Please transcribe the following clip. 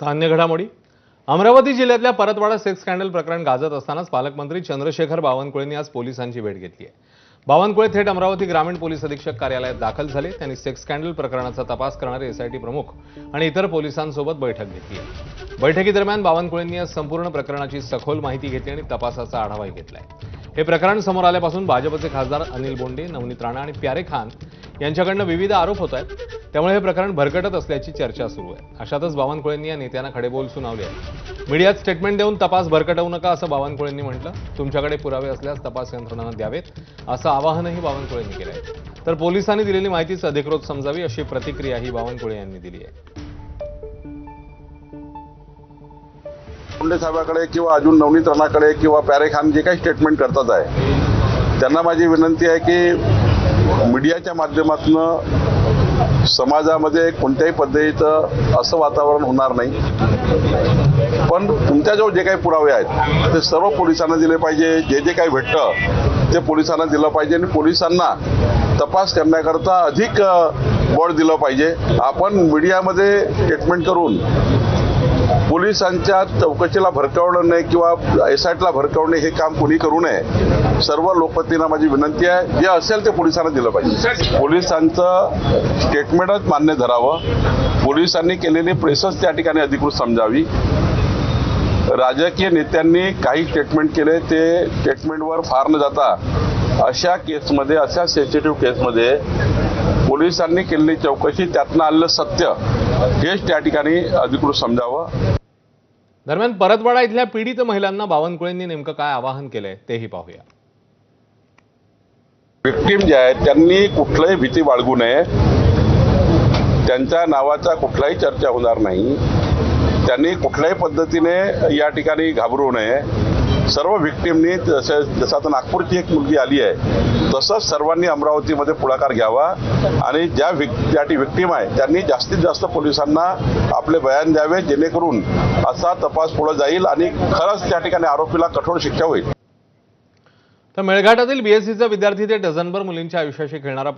अन्य घडामोडी अमरावती जिल्ह्यातल्या परतवाडा सेक्स स्कॅन्डल प्रकरण गाजत असतानाच पालकमंत्री चंद्रशेखर बावनकुळेंनी आज पोलिसांची भेट घेतली आहे। बावनकुळे थेट अमरावती ग्रामीण पोलीस अधीक्षक कार्यालयात दाखल झाले। त्यांनी सेक्स स्कॅन्डल प्रकरणाचा तपास करणारे एसआयटी प्रमुख आणि इतर पोलिसांसोबत बैठक घेतली आहे। बैठकीदरम्यान बावनकुळेंनी या संपूर्ण प्रकरणाची सखोल माहिती घेतली आणि तपासाचा आढावाही घेतलाय। हे प्रकरण समोर आल्यापासून भाजपचे खासदार अनिल बोंडे, नवनीत राणा आणि प्यारे खान यांच्याकडून विविध आरोप होत आहेत। त्यामुळे हे प्रकरण भरकटत असल्याची चर्चा सुरू आहे। अशातच बावनकुळेंनी या नेत्यांना खडेबोल सुनावले आहेत। मीडियात स्टेटमेंट देऊन तपास भरकटवू नका असं बावनकुळेंनी म्हटलं। तुमच्याकडे पुरावे असल्यास तपास यंत्रणांना द्यावेत असं आवाहनही बावनकुळेंनी केलं आहे। तर पोलिसांनी दिलेली माहितीच अधिकृत समजावी अशी प्रतिक्रियाही बावनकुळे यांनी दिली आहे। बोंडे साहेबांकडे किंवा अजून नवनीत राणाकडे किंवा प्यारे खान जे काही स्टेटमेंट करतात आहे त्यांना माझी विनंती आहे की मीडियाच्या माध्यमातून समाजामध्ये कोणत्याही पद्धतीचं असं वातावरण होणार नाही। पण तुमच्याजवळ जे काही पुरावे आहेत ते सर्व पोलिसांना दिले पाहिजे। जे जे काही भेटतं ते पोलिसांना दिलं पाहिजे आणि पोलिसांना तपास करण्याकरता अधिक बळ दिलं पाहिजे। आपण मीडियामध्ये स्टेटमेंट करून पोलिसांच्या चौकशीला भरकवणं नाही किंवा एसआयटीला भरकवणे हे काम कोणी करू नये। सर्व लोकप्रतिनिधींना माझी विनंती आहे, जे असेल ते पोलिसांना दिलं पाहिजे। पोलिसांचं स्टेटमेंटच मान्य धरावं। पोलिसांनी केलेली प्रेसच त्या ठिकाणी अधिकृत समजावी। राजकीय नेत्यांनी काही स्टेटमेंट केले ते स्टेटमेंटवर फार न जाता अशा केसमध्ये, अशा सेन्सिटिव्ह केसमध्ये पोलिसांनी केलेली चौकशी, त्यातनं आलेलं सत्य हेच त्या ठिकाणी अधिकृत समजावं। दरम्यान परतवाडा इथल्या पीडित महिलांना बावनकुळेंनी नेमकं काय आवाहन केलंय तेही पाहूया। विक्टिम जे आहेत त्यांनी कुठलाही भीती बाळगू नये। त्यांच्या नावाचा कुठलाही चर्चा होणार नाही। त्यांनी कुठल्याही पद्धतीने या ठिकाणी घाबरू नये। सर्व विक्टिमनी जसं आता नागपूरची एक मुलगी आली आहे तसंच सर्वांनी अमरावतीमध्ये पुढाकार घ्यावा आणि ज्या विक्टिम आहे त्यांनी जास्तीत जास्त पोलिसांना आपले बयान द्यावे, जेणेकरून असा तपास पुढे जाईल आणि खरंच त्या ठिकाणी आरोपीला कठोर शिक्षा होईल। तर मेळघाटातील बीएससीचा विद्यार्थी ते डझनभर मुलींच्या आयुष्याशी खेळणारा